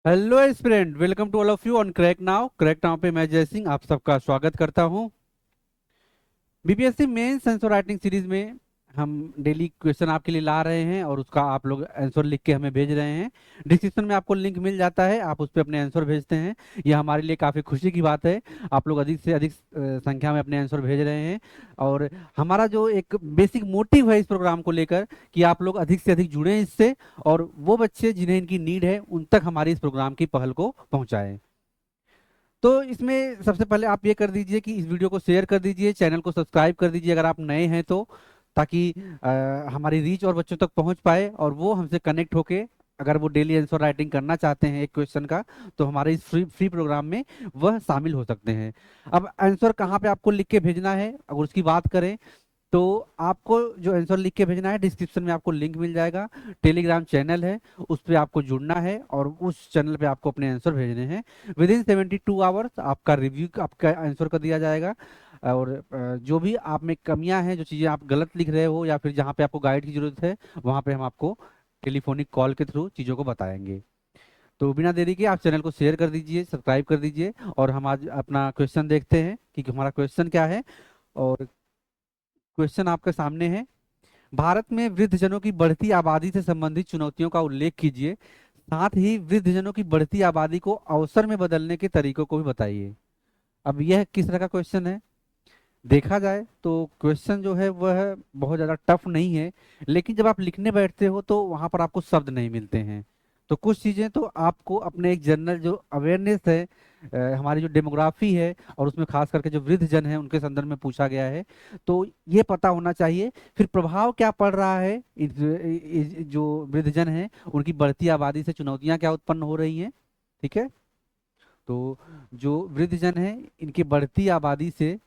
Hello student, welcome to all of you on crack now पे मैं जय सिंह आप सबका स्वागत करता हूं। BPSC mains answer writing series में हम डेली क्वेश्चन आपके लिए ला रहे हैं और उसका आप लोग आंसर लिख के हमें भेज रहे हैं। डिस्क्रिप्शन में आपको लिंक मिल जाता है, आप उस पर अपने आंसर भेजते हैं। यह हमारे लिए काफ़ी खुशी की बात है। आप लोग अधिक से अधिक संख्या में अपने आंसर भेज रहे हैं। और हमारा जो एक बेसिक मोटिव है इस प्रोग्राम को लेकर कि आप लोग अधिक से अधिक जुड़ें इससे, और वो बच्चे जिन्हें इनकी नीड है उन तक हमारी इस प्रोग्राम की पहल को पहुंचाएं। तो इसमें सबसे पहले आप ये कर दीजिए कि इस वीडियो को शेयर कर दीजिए, चैनल को सब्सक्राइब कर दीजिए अगर आप नए हैं तो, ताकि हमारी रीच और बच्चों तक पहुंच पाए और वो हमसे कनेक्ट होके अगर वो डेली आंसर राइटिंग करना चाहते हैं एक क्वेश्चन का, तो हमारे इस फ्री फ्री प्रोग्राम में वह शामिल हो सकते हैं। अब आंसर कहाँ पे आपको लिख के भेजना है अगर उसकी बात करें, तो आपको जो आंसर लिख के भेजना है डिस्क्रिप्शन में आपको लिंक मिल जाएगा। टेलीग्राम चैनल है, उस पर आपको जुड़ना है और उस चैनल पे आपको अपने आंसर भेजने हैं। विद इन 72 आवर्स आपका रिव्यू आपका आंसर का दिया जाएगा। और जो भी आप में कमियां हैं, जो चीज़ें आप गलत लिख रहे हो या फिर जहाँ पे आपको गाइड की जरूरत है, वहाँ पे हम आपको टेलीफोनिक कॉल के थ्रू चीज़ों को बताएंगे। तो बिना देरी के आप चैनल को शेयर कर दीजिए, सब्सक्राइब कर दीजिए और हम आज अपना क्वेश्चन देखते हैं कि हमारा क्वेश्चन क्या है। और क्वेश्चन आपके सामने है। भारत में वृद्धजनों की बढ़ती आबादी से संबंधित चुनौतियों का उल्लेख कीजिए, साथ ही वृद्धजनों की बढ़ती आबादी को अवसर में बदलने के तरीकों को भी बताइए। अब यह किस तरह का क्वेश्चन है? देखा जाए तो क्वेश्चन जो है वह बहुत ज़्यादा टफ नहीं है, लेकिन जब आप लिखने बैठते हो तो वहाँ पर आपको शब्द नहीं मिलते हैं। तो कुछ चीज़ें तो आपको अपने एक जनरल जो अवेयरनेस है, हमारी जो डेमोग्राफी है और उसमें खास करके जो वृद्ध जन है उनके संदर्भ में पूछा गया है, तो ये पता होना चाहिए। फिर प्रभाव क्या पड़ रहा है जो वृद्ध जन है उनकी बढ़ती आबादी से चुनौतियां क्या उत्पन्न हो रही हैं। ठीक है। तो जो वृद्ध जन है इनकी बढ़ती आबादी से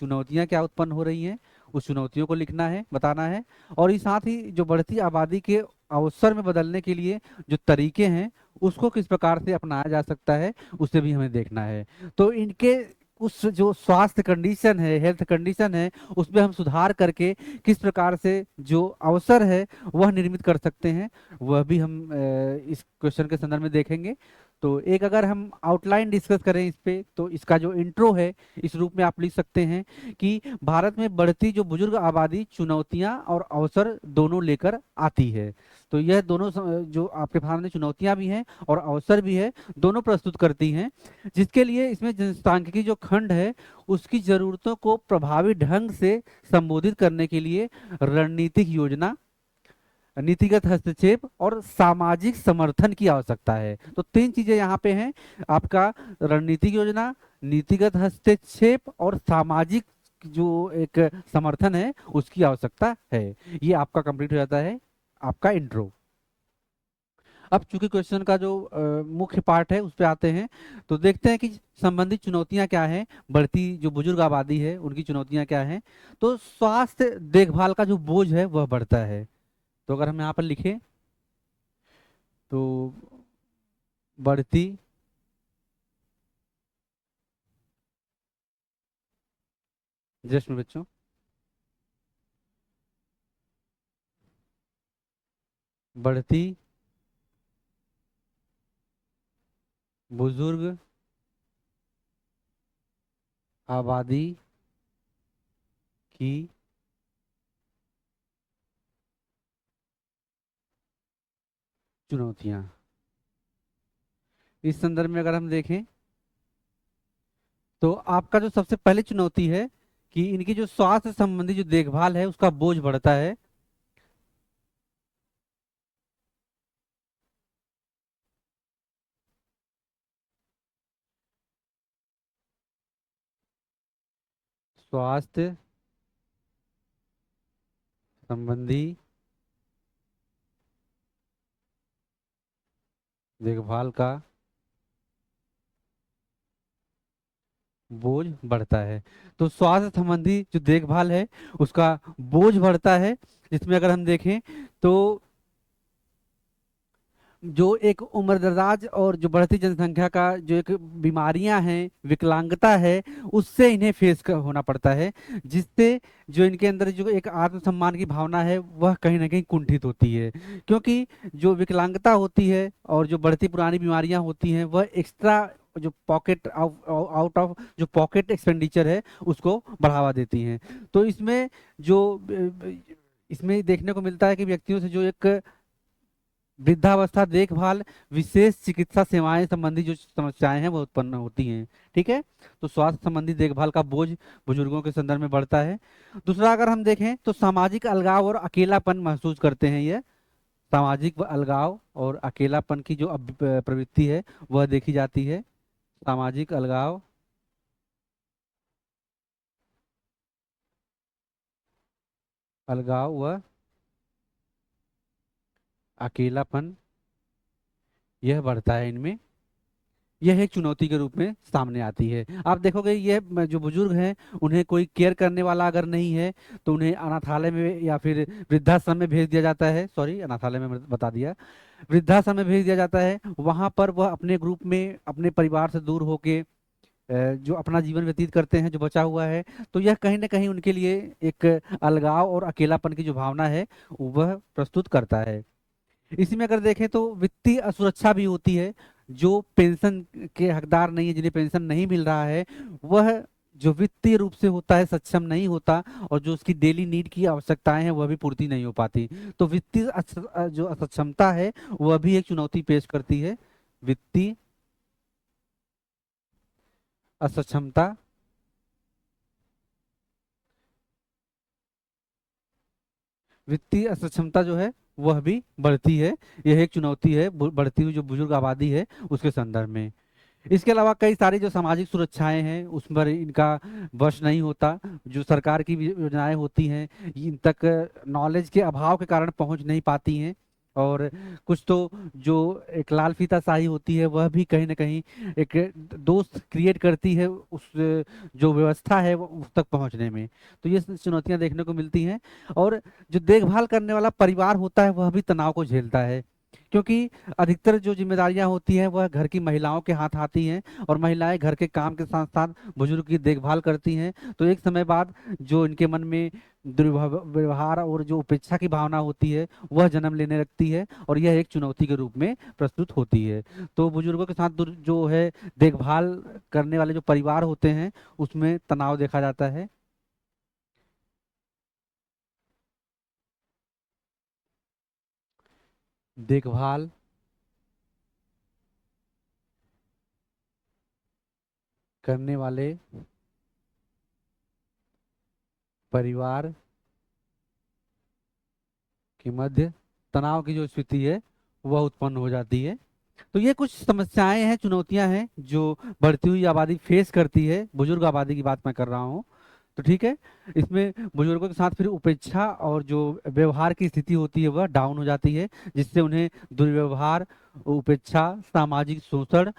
चुनौतियां क्या उत्पन्न हो रही हैं, उस चुनौतियों को लिखना है, बताना है। और इस साथ ही जो बढ़ती आबादी के अवसर में बदलने के लिए जो तरीके हैं उसको किस प्रकार से अपनाया जा सकता है, उसे भी हमें देखना है। तो इनके उस जो स्वास्थ्य कंडीशन है, हेल्थ कंडीशन है, उसमें हम सुधार करके किस प्रकार से जो अवसर है वह निर्मित कर सकते हैं, वह भी हम इस क्वेश्चन के संदर्भ में देखेंगे। तो एक अगर हम आउटलाइन डिस्कस करें इस पे, तो इसका जो इंट्रो है इस रूप में आप लिख सकते हैं कि भारत में बढ़ती जो बुजुर्ग आबादी चुनौतियां और अवसर दोनों लेकर आती है। तो यह दोनों जो आपके सामने चुनौतियां भी हैं और अवसर भी है, दोनों प्रस्तुत करती हैं, जिसके लिए इसमें जनसांख्यिकी जो खंड है उसकी जरूरतों को प्रभावी ढंग से संबोधित करने के लिए रणनीतिक योजना, नीतिगत हस्तक्षेप और सामाजिक समर्थन की आवश्यकता है। तो तीन चीजें यहाँ पे हैं आपका: रणनीतिक योजना, नीतिगत हस्तक्षेप और सामाजिक जो एक समर्थन है उसकी आवश्यकता है। ये आपका कंप्लीट हो जाता है आपका इंट्रो। अब चूंकि क्वेश्चन का जो मुख्य पार्ट है उस पे आते हैं, तो देखते हैं कि संबंधित चुनौतियां क्या हैं, बढ़ती जो बुजुर्ग आबादी है उनकी चुनौतियां क्या हैं। तो स्वास्थ्य देखभाल का जो बोझ है वह बढ़ता है। तो अगर हम यहाँ पर लिखें तो बढ़ती जस्ट में बच्चों, बढ़ती बुजुर्ग आबादी की चुनौतियां। इस संदर्भ में अगर हम देखें तो आपका जो सबसे पहली चुनौती है कि इनकी जो स्वास्थ्य संबंधी जो देखभाल है उसका बोझ बढ़ता है। स्वास्थ्य संबंधी देखभाल का बोझ बढ़ता है। तो स्वास्थ्य संबंधी जो देखभाल है उसका बोझ बढ़ता है, जिसमें अगर हम देखें तो जो एक उम्रदराज और जो बढ़ती जनसंख्या का जो एक बीमारियां हैं, विकलांगता है, उससे इन्हें होना पड़ता है, जिससे जो इनके अंदर जो एक आत्मसम्मान की भावना है वह कहीं ना कहीं कुंठित होती है। क्योंकि जो विकलांगता होती है और जो बढ़ती पुरानी बीमारियां होती हैं वह एक्स्ट्रा जो पॉकेट आउट ऑफ जो पॉकेट एक्सपेंडिचर है उसको बढ़ावा देती हैं। तो जो इसमें देखने को मिलता है कि व्यक्तियों से जो एक वृद्धावस्था देखभाल, विशेष चिकित्सा सेवाएं संबंधी जो समस्याएं हैं वो उत्पन्न होती हैं। ठीक है। तो स्वास्थ्य संबंधी देखभाल का बोझ बुजुर्गों के संदर्भ में बढ़ता है। दूसरा अगर हम देखें तो सामाजिक अलगाव और अकेलापन महसूस करते हैं ये। सामाजिक अलगाव और अकेलापन की जो प्रवृत्ति है वह देखी जाती है। सामाजिक अलगाव, अलगाव व अकेलापन यह बढ़ता है इनमें। यह एक चुनौती के रूप में सामने आती है। आप देखोगे ये जो बुजुर्ग हैं उन्हें कोई केयर करने वाला अगर नहीं है तो उन्हें अनाथालय में या फिर वृद्धाश्रम में भेज दिया जाता है। सॉरी, अनाथालय में बता दिया, वृद्धाश्रम में भेज दिया जाता है। वहां पर वह अपने ग्रुप में अपने परिवार से दूर होके जो अपना जीवन व्यतीत करते हैं, जो बचा हुआ है। तो यह कहीं ना कहीं उनके लिए एक अलगाव और अकेलापन की जो भावना है वह प्रस्तुत करता है। इसी में अगर देखें तो वित्तीय असुरक्षा भी होती है। जो पेंशन के हकदार नहीं है, जिन्हें पेंशन नहीं मिल रहा है, वह जो वित्तीय रूप से होता है सक्षम नहीं होता, और जो उसकी डेली नीड की आवश्यकताएं हैं वह भी पूर्ति नहीं हो पाती। तो वित्तीय जो असक्षमता है वह भी एक चुनौती पेश करती है। वित्तीय असक्षमता, वित्तीय असक्षमता जो है वह भी बढ़ती है। यह एक चुनौती है बढ़ती हुई जो बुजुर्ग आबादी है उसके संदर्भ में। इसके अलावा कई सारी जो सामाजिक सुरक्षाएं हैं उस पर इनका वश नहीं होता। जो सरकार की भी योजनाएं होती हैं इन तक नॉलेज के अभाव के कारण पहुंच नहीं पाती हैं। और कुछ तो जो एक लाल फीताशाही होती है वह भी कहीं ना कहीं एक दोस्त क्रिएट करती है उस जो व्यवस्था है वो उस तक पहुंचने में। तो ये चुनौतियां देखने को मिलती हैं। और जो देखभाल करने वाला परिवार होता है वह भी तनाव को झेलता है। क्योंकि अधिकतर जो जिम्मेदारियां होती हैं वह घर की महिलाओं के हाथ आती हैं, और महिलाएं घर के काम के साथ साथ बुजुर्ग की देखभाल करती हैं। तो एक समय बाद जो इनके मन में दुर्व्यवहार और जो उपेक्षा की भावना होती है वह जन्म लेने लगती है, और यह एक चुनौती के रूप में प्रस्तुत होती है। तो बुजुर्गों के साथ जो है देखभाल करने वाले जो परिवार होते हैं उसमें तनाव देखा जाता है। देखभाल करने वाले परिवार के मध्य तनाव की जो स्थिति है वह उत्पन्न हो जाती है। तो ये कुछ समस्याएं हैं, चुनौतियां हैं जो बढ़ती हुई आबादी फेस करती है। बुजुर्ग आबादी की बात मैं कर रहा हूँ। तो ठीक है। इसमें बुजुर्गों के साथ फिर उपेक्षा और जो व्यवहार की स्थिति होती है वह डाउन हो जाती है, जिससे उन्हें दुर्व्यवहार, उपेक्षा, सामाजिक शोषण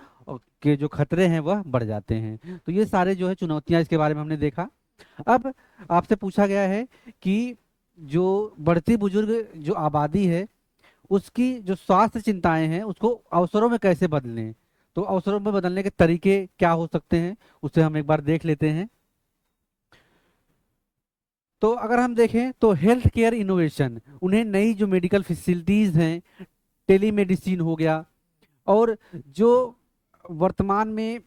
के जो खतरे हैं वह बढ़ जाते हैं। तो ये सारे जो है चुनौतियां इसके बारे में हमने देखा। अब आपसे पूछा गया है कि जो बढ़ती बुजुर्ग जो आबादी है उसकी जो स्वास्थ्य चिंताएं हैं उसको अवसरों में कैसे बदलें। तो अवसरों में बदलने के तरीके क्या हो सकते हैं उसे हम एक बार देख लेते हैं। तो अगर हम देखें तो हेल्थ केयर इनोवेशन, उन्हें नई जो मेडिकल फैसिलिटीज हैं, टेलीमेडिसिन हो गया, और जो वर्तमान में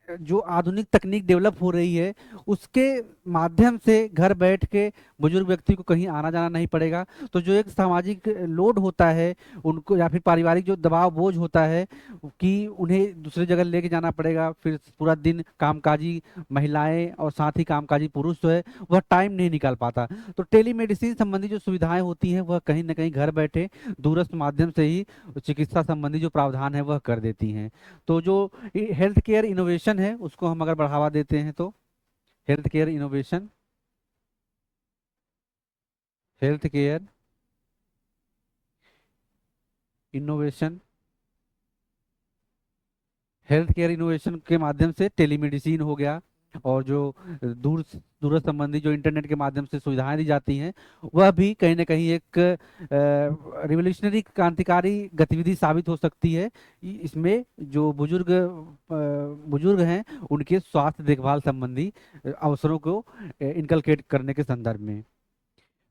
जो आधुनिक तकनीक डेवलप हो रही है उसके माध्यम से घर बैठ के बुजुर्ग व्यक्ति को कहीं आना जाना नहीं पड़ेगा। तो जो एक सामाजिक लोड होता है उनको, या फिर पारिवारिक जो दबाव बोझ होता है कि उन्हें दूसरी जगह लेके जाना पड़ेगा, फिर पूरा दिन कामकाजी महिलाएं और साथ ही कामकाजी पुरुष जो है वह टाइम नहीं निकाल पाता। तो टेलीमेडिसिन संबंधी जो सुविधाएं होती हैं वह कहीं ना कहीं घर बैठे दूरस्थ माध्यम से ही चिकित्सा संबंधी जो प्रावधान है वह कर देती हैं। तो जो हेल्थ केयर इनोवेशन है उसको हम अगर बढ़ावा देते हैं तो health care innovation, health care innovation, health care innovation के माध्यम से टेलीमेडिसिन हो गया, और जो दूरस्थ संबंधी जो इंटरनेट के माध्यम से सुविधाएं दी जाती हैं, वह भी कहीं ना कहीं एक रिवोल्यूशनरी क्रांतिकारी गतिविधि साबित हो सकती है। इसमें जो बुजुर्ग हैं, उनके स्वास्थ्य देखभाल संबंधी अवसरों को इनकलकेट करने के संदर्भ में।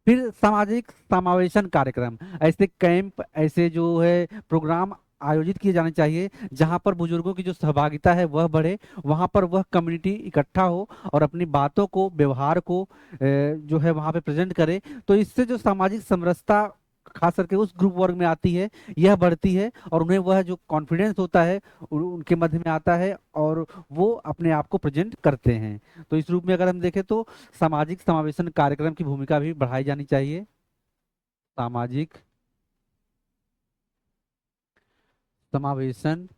फिर सामाजिक समावेशन कार्यक्रम, ऐसे कैंप, ऐसे जो है प्रोग्राम आयोजित किए जाने चाहिए जहां पर बुजुर्गों की जो सहभागिता है वह बढ़े, वहां पर वह कम्युनिटी इकट्ठा हो और अपनी बातों को, व्यवहार को जो है वहां पे प्रेजेंट करे। तो इससे जो सामाजिक समरसता खास करके उस ग्रुप वर्ग में आती है, यह बढ़ती है और उन्हें वह जो कॉन्फिडेंस होता है उनके मध्य में आता है और वो अपने आप को प्रेजेंट करते हैं। तो इस रूप में अगर हम देखें तो सामाजिक समावेशन कार्यक्रम की भूमिका भी बढ़ाई जानी चाहिए। सामाजिक समावेशन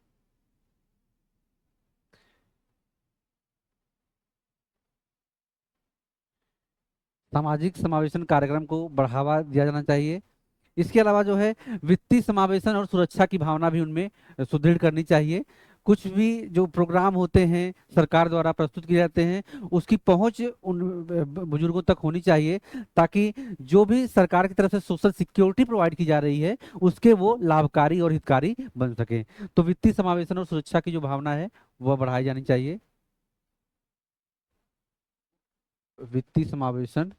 सामाजिक समावेशन कार्यक्रम को बढ़ावा दिया जाना चाहिए। इसके अलावा जो है वित्तीय समावेशन और सुरक्षा की भावना भी उनमें सुदृढ़ करनी चाहिए। कुछ भी जो प्रोग्राम होते हैं सरकार द्वारा प्रस्तुत किए जाते हैं, उसकी पहुंच उन बुजुर्गों तक होनी चाहिए, ताकि जो भी सरकार की तरफ से सोशल सिक्योरिटी प्रोवाइड की जा रही है उसके वो लाभकारी और हितकारी बन सके। तो वित्तीय समावेशन और सुरक्षा की जो भावना है वह बढ़ाई जानी चाहिए। वित्तीय समावेशन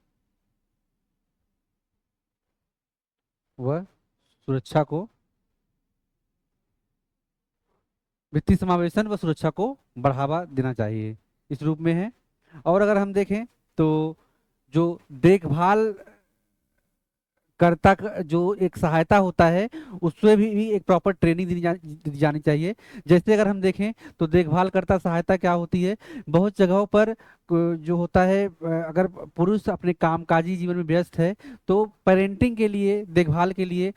व सुरक्षा को वित्तीय समावेशन व सुरक्षा को बढ़ावा देना चाहिए, इस रूप में है। और अगर हम देखें तो जो देखभाल कर्ता का जो एक सहायता होता है, उसमें भी एक प्रॉपर ट्रेनिंग दी जानी चाहिए। जैसे अगर हम देखें तो देखभाल कर्ता सहायता क्या होती है, बहुत जगहों पर जो होता है, अगर पुरुष अपने कामकाजी जीवन में व्यस्त है तो पेरेंटिंग के लिए, देखभाल के लिए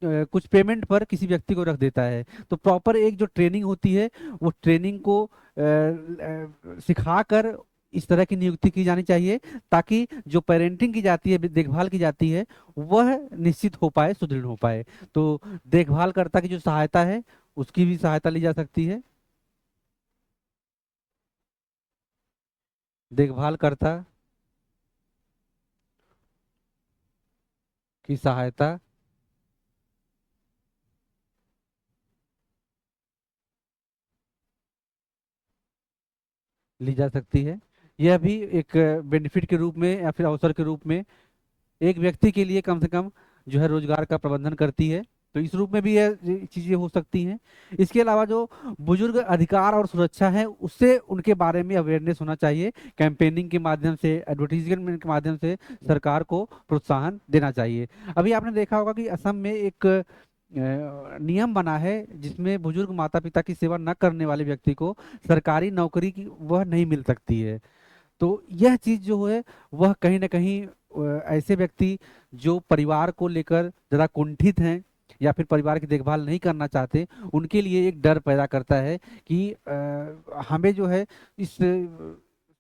कुछ पेमेंट पर किसी व्यक्ति को रख देता है। तो प्रॉपर एक जो ट्रेनिंग होती है, वो ट्रेनिंग को सिखाकर इस तरह की नियुक्ति की जानी चाहिए, ताकि जो पेरेंटिंग की जाती है, देखभाल की जाती है, वह निश्चित हो पाए, सुदृढ़ हो पाए। तो देखभालकर्ता की जो सहायता है उसकी भी सहायता ली जा सकती है। देखभालकर्ता की सहायता ली जा सकती है। यह भी एक बेनिफिट के रूप में या फिर अवसर के रूप में एक व्यक्ति के लिए कम से कम जो है रोजगार का प्रबंधन करती है। तो इस रूप में भी यह चीजें हो सकती हैं। इसके अलावा जो बुजुर्ग अधिकार और सुरक्षा है, उससे उनके बारे में अवेयरनेस होना चाहिए। कैंपेनिंग के माध्यम से, एडवर्टीजमेंट के माध्यम से सरकार को प्रोत्साहन देना चाहिए। अभी आपने देखा होगा कि असम में एक नियम बना है जिसमें बुजुर्ग माता पिता की सेवा न करने वाले व्यक्ति को सरकारी नौकरी की वह नहीं मिल सकती है। तो यह चीज जो है वह कहीं ना कहीं ऐसे व्यक्ति जो परिवार को लेकर जरा कुंठित हैं या फिर परिवार की देखभाल नहीं करना चाहते, उनके लिए एक डर पैदा करता है कि हमें जो है इस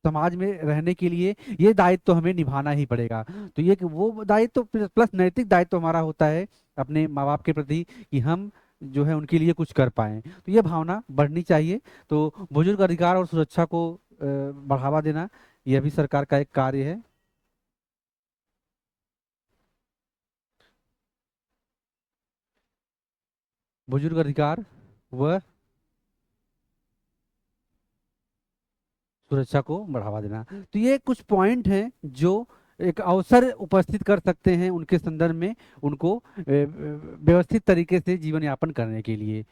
समाज में रहने के लिए ये दायित्व तो हमें निभाना ही पड़ेगा। तो ये कि वो दायित्व प्लस नैतिक दायित्व हमारा होता है अपने माँ बाप के प्रति, कि हम जो है उनके लिए कुछ कर पाएं। तो ये भावना बढ़नी चाहिए। तो बुजुर्ग अधिकार और सुरक्षा को बढ़ावा देना, यह भी सरकार का एक कार्य है। बुजुर्ग अधिकार व सुरक्षा को बढ़ावा देना। तो ये कुछ पॉइंट हैं जो एक अवसर उपस्थित कर सकते हैं उनके संदर्भ में, उनको व्यवस्थित तरीके से जीवन यापन करने के लिए।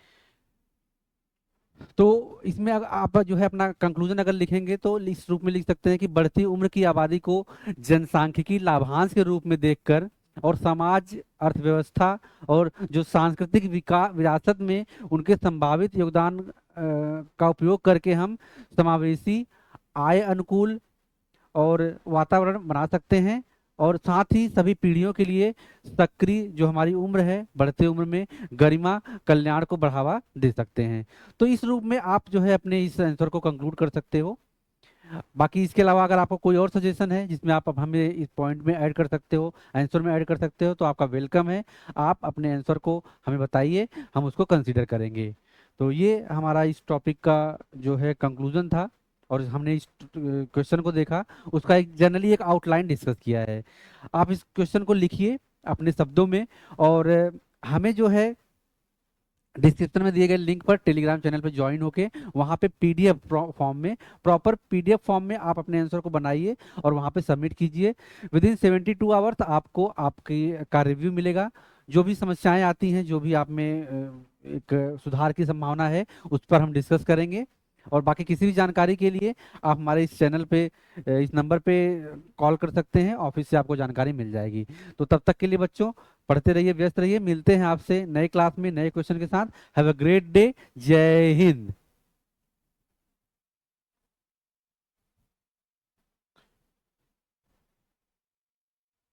तो इसमें अगर आप जो है अपना कंक्लूजन अगर लिखेंगे तो इस रूप में लिख सकते हैं कि बढ़ती उम्र की आबादी को जनसांख्यिकी लाभांश के रूप में देखकर और समाज, अर्थव्यवस्था और जो सांस्कृतिक विकास विरासत में उनके संभावित योगदान का उपयोग करके हम समावेशी, आय अनुकूल और वातावरण बना सकते हैं। और साथ ही सभी पीढ़ियों के लिए सक्रिय जो हमारी उम्र है, बढ़ते उम्र में गरिमा, कल्याण को बढ़ावा दे सकते हैं। तो इस रूप में आप जो है अपने इस आंसर को कंक्लूड कर सकते हो। बाकी इसके अलावा अगर आपको कोई और सजेशन है जिसमें आप अब हमें इस पॉइंट में ऐड कर सकते हो, आंसर में ऐड कर सकते हो, तो आपका वेलकम है। आप अपने आंसर को हमें बताइए, हम उसको कंसीडर करेंगे। तो ये हमारा इस टॉपिक का जो है कंक्लूजन था। और हमने इस क्वेश्चन को देखा, उसका एक जनरली एक आउटलाइन डिस्कस किया है। आप इस क्वेश्चन को लिखिए अपने शब्दों में, और हमें जो है डिस्क्रिप्शन में दिए गए लिंक पर टेलीग्राम चैनल पर ज्वाइन होके वहाँ पे पीडीएफ फॉर्म में, प्रॉपर पीडीएफ फॉर्म में आप अपने आंसर को बनाइए और वहाँ पे सबमिट कीजिए। विद इन 72 आवर्स आपको आपकी का रिव्यू मिलेगा। जो भी समस्याएं आती हैं, जो भी आप में एक सुधार की संभावना है, उस पर हम डिस्कस करेंगे। और बाकी किसी भी जानकारी के लिए आप हमारे इस चैनल पे इस नंबर पे कॉल कर सकते हैं, ऑफिस से आपको जानकारी मिल जाएगी। तो तब तक के लिए बच्चों, पढ़ते रहिए, व्यस्त रहिए। मिलते हैं आपसे नए क्लास में नए क्वेश्चन के साथ। Have a great day. जय हिंद।